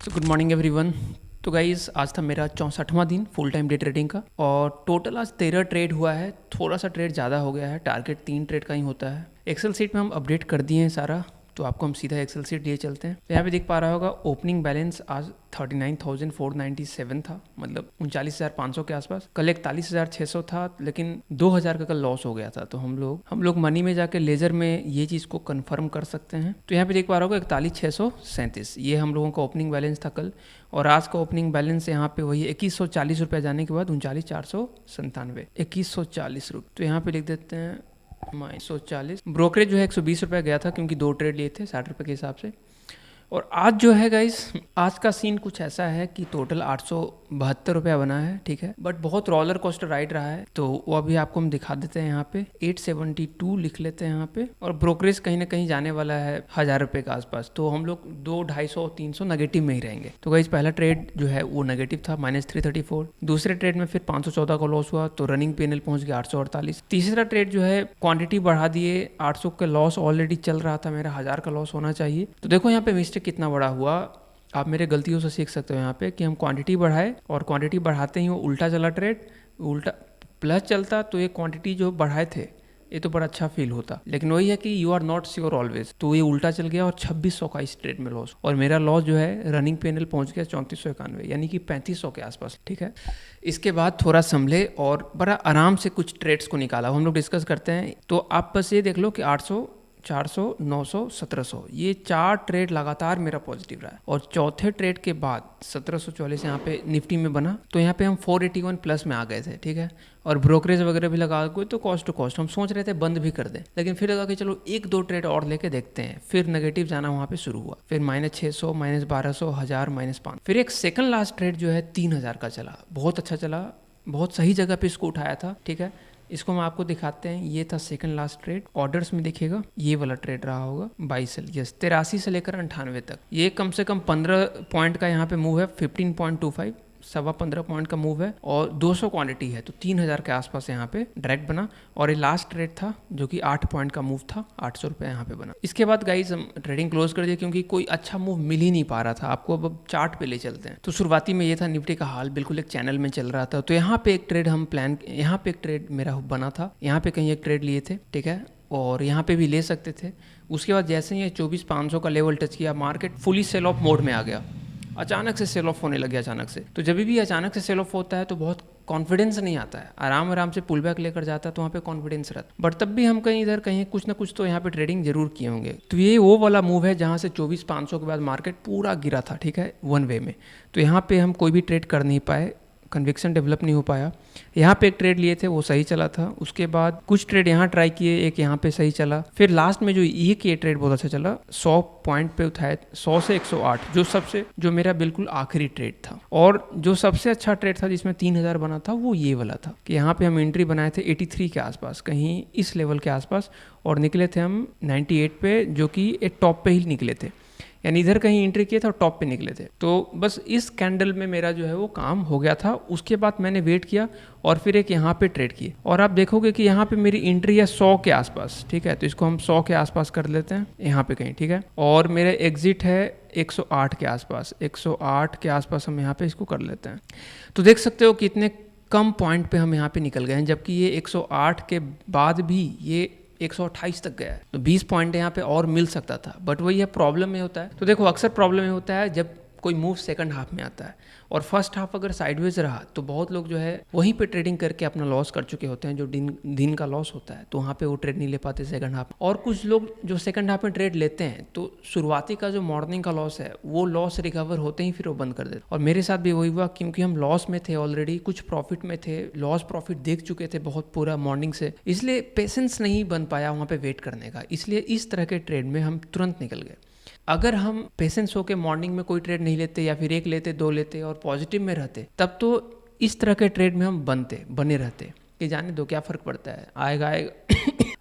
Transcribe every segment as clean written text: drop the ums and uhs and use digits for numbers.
Good morning everyone. तो guys आज था मेरा 64वां दिन फुल टाइम डे ट्रेडिंग का और टोटल आज 13 ट्रेड हुआ है। थोड़ा सा ट्रेड ज़्यादा हो गया है, टारगेट 3 ट्रेड का ही होता है। एक्सेल सीट में हम अपडेट कर दिए हैं सारा, तो आपको हम सीधा एक्सेल सीट लिए चलते हैं। तो यहाँ पे देख पा रहा होगा ओपनिंग बैलेंस आज 39,497 था, मतलब 39,500 के आसपास। कल 41,600 था, लेकिन 2,000 का कल लॉस हो गया था। तो हम लोग मनी में जाके लेजर में ये चीज़ को कंफर्म कर सकते हैं। तो यहाँ पे देख पा रहा होगा 41,637 ये हम लोगों का ओपनिंग बैलेंस था कल, और आज का ओपनिंग बैलेंस यहाँ पे वही 2140 रुपये जाने के बाद 39,497 2140 रुपये। तो यहाँ पे लिख देते हैं -140। ब्रोकरेज जो है 120 रुपये गया था, क्योंकि 2 ट्रेड लिए थे 60 रुपये के हिसाब से। और आज जो है गाइस, आज का सीन कुछ ऐसा है कि टोटल 872 रुपया बना है, ठीक है, बट बहुत रोलर कोस्टर राइड रहा है। तो वो अभी आपको हम दिखा देते हैं। यहाँ पे 872 लिख लेते हैं यहाँ पे, और ब्रोकरेज कहीं ना कहीं जाने वाला है 1,000 रुपये के आसपास। तो हम लोग 200-250-300 नेगेटिव में ही रहेंगे। तो गाइस पहला ट्रेड जो है वो नेगेटिव था -334। दूसरे ट्रेड में फिर 514 का लॉस हुआ, तो रनिंग पीएनएल पहुंच गया 848। तीसरा ट्रेड जो है क्वांटिटी बढ़ा दिए, 800 का लॉस ऑलरेडी चल रहा था मेरा, 1,000 का लॉस होना चाहिए। तो देखो यहाँ पे मिस्टेक कितना बड़ा हुआ। आप मेरे गलतियों से सीख सकते हो यहाँ पे कि हम क्वांटिटी बढ़ाए, और क्वांटिटी बढ़ाते ही वो उल्टा चला ट्रेड, उल्टा प्लस चलता तो ये क्वांटिटी जो बढ़ाए थे ये तो बड़ा अच्छा फील होता। लेकिन वही है कि you are not sure always, तो ये उल्टा चल गया और 2600 का इस ट्रेड में लॉस। और मेरा लॉस जो है रनिंग पीएनएल पहुंच गया 3491, यानी कि 3500 के आसपास, ठीक है। इसके बाद थोड़ा संभले और बड़ा आराम से कुछ ट्रेड्स को निकाला, हम लोग डिस्कस करते हैं। तो आप बस ये देख लो कि 800, 400, 900, 1700 ये 4 ट्रेड लगातार मेरा पॉजिटिव रहा है। और चौथे ट्रेड के बाद 1744 यहाँ पे निफ्टी में बना, तो यहाँ पे हम 481 प्लस में आ गए थे, ठीक है। और ब्रोकरेज वगैरह भी लगा कोई, तो कॉस्ट टू कॉस्ट हम सोच रहे थे बंद भी कर दें, लेकिन फिर लगा कि चलो 1-2 ट्रेड और लेके देखते हैं। फिर नेगेटिव जाना वहाँ पे शुरू हुआ, फिर -600, -1200, 1000, -500। फिर एक सेकंड लास्ट ट्रेड जो है 3000 का चला, बहुत अच्छा चला, बहुत सही जगह पे इसको उठाया था, ठीक है। इसको हम आपको दिखाते हैं। ये था सेकंड लास्ट ट्रेड, ऑर्डर्स में देखिएगा ये वाला ट्रेड रहा होगा 22 से, यस 83 से लेकर 98 तक। ये कम से कम 15 पॉइंट का यहाँ पे मूव है, 15.25, 15.25 पॉइंट का मूव है, और 200 क्वांटिटी है, तो 3000 के आसपास यहाँ पे डायरेक्ट बना। और ये लास्ट ट्रेड था जो कि 8 पॉइंट का मूव था, 800 रुपये यहाँ पे बना। इसके बाद गाइज हम ट्रेडिंग क्लोज कर दिया, क्योंकि कोई अच्छा मूव मिल ही नहीं पा रहा था। आपको अब चार्ट पे ले चलते हैं। तो शुरुआती में ये था निफ्टी का हाल, बिल्कुल एक चैनल में चल रहा था। तो यहाँ पे एक ट्रेड हम प्लान, यहाँ पे एक ट्रेड मेरा बना था, यहाँ पे कहीं एक ट्रेड लिए थे, ठीक है, और यहाँ पे भी ले सकते थे। उसके बाद जैसे ही ये 24,500 का लेवल टच किया, market fully sell off mode में आ गया, अचानक से सेल ऑफ होने लग गया अचानक से। तो जब भी अचानक से सेल ऑफ होता है तो बहुत कॉन्फिडेंस नहीं आता है, आराम आराम से पुल बैक लेकर जाता है तो वहाँ पे कॉन्फिडेंस रहता। बट तब भी हम कहीं इधर कहीं कुछ ना कुछ तो यहाँ पे ट्रेडिंग जरूर किए होंगे। तो ये वो वाला मूव है जहाँ से 24,500 के बाद मार्केट पूरा गिरा था, ठीक है, वन वे में। तो यहाँ पे हम कोई भी ट्रेड कर नहीं पाए, कन्विक्शन डेवलप नहीं हो पाया। यहाँ पे एक ट्रेड लिए थे, वो सही चला था। उसके बाद कुछ ट्रेड यहाँ ट्राई किए, एक यहाँ पे सही चला। फिर लास्ट में जो एक ये ट्रेड बहुत अच्छा चला, 100 पॉइंट पे उठाए, 100 से 108, जो मेरा बिल्कुल आखिरी ट्रेड था। और जो सबसे अच्छा ट्रेड था जिसमें 3000 बना था, वो ये वाला था कि यहाँ पे हम एंट्री बनाए थे 83 के आसपास, कहीं इस लेवल के आसपास, और निकले थे हम 98 पे, जो कि एक टॉप पे ही निकले थे, यानी इधर कहीं एंट्री किए थे और टॉप पे निकले थे। तो बस इस कैंडल में मेरा जो है वो काम हो गया था। उसके बाद मैंने वेट किया और फिर एक यहाँ पे ट्रेड किए, और आप देखोगे कि यहाँ पे मेरी एंट्री है 100 के आसपास, ठीक है। तो इसको हम 100 के आसपास कर लेते हैं यहाँ पे कहीं, ठीक है। और मेरा एग्जिट है 108 के आसपास, 108 के आसपास हम यहाँ पे इसको कर लेते हैं। तो देख सकते हो कि इतने कम पॉइंट पे हम यहाँ पे निकल गए हैं, जबकि ये 108 के बाद भी ये 128 तक गया है। तो 20 पॉइंट यहाँ पे और मिल सकता था, बट वही है, प्रॉब्लम में होता है। तो देखो अक्सर प्रॉब्लम में होता है जब कोई मूव सेकंड हाफ में आता है, और फर्स्ट हाफ अगर साइडवेज रहा तो बहुत लोग जो है वहीं पे ट्रेडिंग करके अपना लॉस कर चुके होते हैं, जो दिन का लॉस होता है, तो वहाँ पे वो ट्रेड नहीं ले पाते सेकंड हाफ। और कुछ लोग जो सेकंड हाफ में ट्रेड लेते हैं, तो शुरुआती का जो मॉर्निंग का लॉस है वो लॉस रिकवर होते ही फिर वो बंद कर देते। और मेरे साथ भी वही हुआ, क्योंकि हम लॉस में थे ऑलरेडी, कुछ प्रॉफिट में थे, लॉस प्रॉफिट देख चुके थे बहुत पूरा मॉर्निंग से, इसलिए पेशेंस नहीं बन पाया वहाँ पे वेट करने का, इसलिए इस तरह के ट्रेड में हम तुरंत निकल गए। अगर हम पेशेंस होकर मॉर्निंग में कोई ट्रेड नहीं लेते, या फिर एक लेते, 2 लेते और पॉजिटिव में रहते, तब तो इस तरह के ट्रेड में हम बने रहते कि जाने दो क्या फ़र्क पड़ता है, आएगा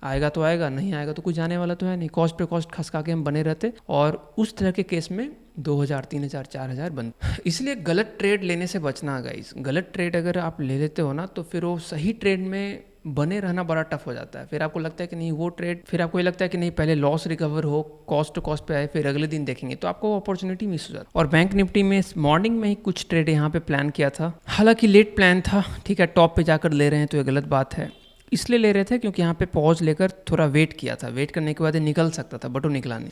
आएगा तो आएगा, नहीं आएगा तो कुछ जाने वाला तो है नहीं, कॉस्ट पे कॉस्ट खसका के हम बने रहते। और उस तरह के केस में 2000, 3000, 4000 बंद। इसलिए गलत ट्रेड लेने से बचना गाइस। गलत ट्रेड अगर आप ले लेते हो ना, तो फिर वो सही ट्रेड में बने रहना बड़ा टफ हो जाता है। फिर आपको लगता है कि नहीं वो ट्रेड, फिर आपको ये लगता है कि नहीं पहले लॉस रिकवर हो, कॉस्ट टू कॉस्ट पे आए, फिर अगले दिन देखेंगे, तो आपको अपॉर्चुनिटी मिस हो जाती है। और बैंक निफ्टी में मॉर्निंग में ही कुछ ट्रेड यहाँ पे प्लान किया था, हालांकि लेट प्लान था, ठीक है, टॉप पे जाकर ले रहे हैं तो ये गलत बात है। इसलिए ले रहे थे क्योंकि यहाँ पे पॉज लेकर थोड़ा वेट किया था, वेट करने के बाद ये निकल सकता था, बट वो निकला नहीं।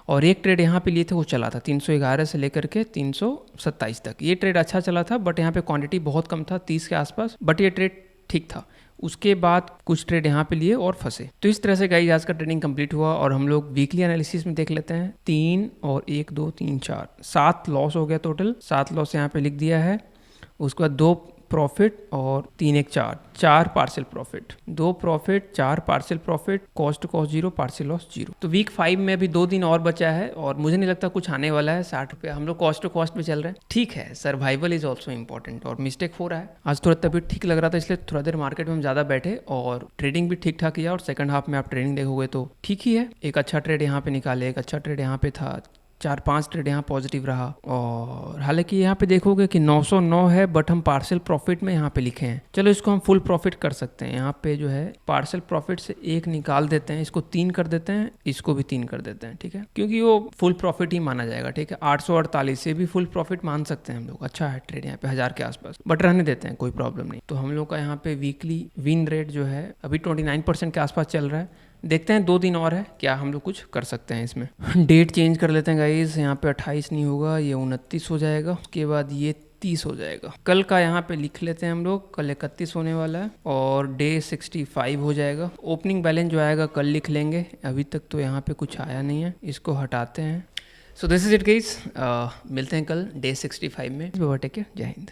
और एक ट्रेड यहाँ पे लिए थे, वो चला था 311 से लेकर के 327 तक। ये ट्रेड अच्छा चला था, बट यहाँ पे क्वांटिटी बहुत कम था, 30 के आसपास, बट ये ट्रेड ठीक था। उसके बाद कुछ ट्रेड यहाँ पे लिए और फंसे। तो इस तरह से गाइस आज का ट्रेडिंग कंप्लीट हुआ। और हम लोग वीकली एनालिसिस में देख लेते हैं, 3 और 1 2 3 4 7 लॉस हो गया टोटल, 7 लॉस यहाँ पे लिख दिया है। उसके बाद 2 प्रॉफिट और 3 1 4 partial profit, 2 profit 4 partial profit, cost to cost 0, partial loss 0। तो वीक 5 में अभी 2 दिन और बचा है और मुझे नहीं लगता कुछ आने वाला है। 60 रुपये हम लोग कॉस्ट टू कॉस्ट पे चल रहे हैं, ठीक है। सर्वाइवल इज ऑल्सो इंपॉर्टेंट और मिस्टेक हो रहा है। आज थोड़ा तबीयत ठीक लग रहा था, इसलिए थोड़ा देर मार्केट में हम ज़्यादा बैठे और ट्रेडिंग भी ठीक ठाक किया। और सेकंड हाफ में आप ट्रेडिंग देखोगे तो ठीक ही है। एक अच्छा ट्रेड यहाँ पे निकाले, एक अच्छा ट्रेड यहाँ पे था, 4-5 ट्रेड यहाँ पॉजिटिव रहा। और हालांकि यहाँ पे देखोगे कि 909 है, बट हम पार्शियल प्रॉफिट में यहाँ पे लिखे हैं। चलो इसको हम फुल प्रॉफिट कर सकते हैं। यहाँ पे जो है पार्शियल प्रॉफिट से 1 निकाल देते हैं, इसको 3 कर देते हैं, इसको भी 3 कर देते हैं, ठीक है, क्योंकि वो फुल प्रॉफिट ही माना जाएगा, ठीक है। 848 से भी फुल प्रॉफिट मान सकते हैं हम लोग। अच्छा है ट्रेड यहाँ पे 1000 के आसपास, बट रहने देते हैं, कोई प्रॉब्लम नहीं। तो हम लोग का यहाँ पे वीकली विन रेट जो है अभी 29% के आसपास चल रहा है। देखते हैं 2 दिन और है, क्या हम लोग कुछ कर सकते हैं इसमें। डेट चेंज कर लेते हैं गाइस, यहाँ पे 28 नहीं होगा, ये 29 हो जाएगा, उसके बाद ये 30 हो जाएगा। कल का यहाँ पे लिख लेते हैं हम लोग, कल 31 होने वाला है और डे 65 हो जाएगा। ओपनिंग बैलेंस जो आएगा कल लिख लेंगे, अभी तक तो यहाँ पे कुछ आया नहीं है, इसको हटाते हैं। So this is it guys, मिलते हैं कल डे 65 में। टेक केयर, जय हिंद।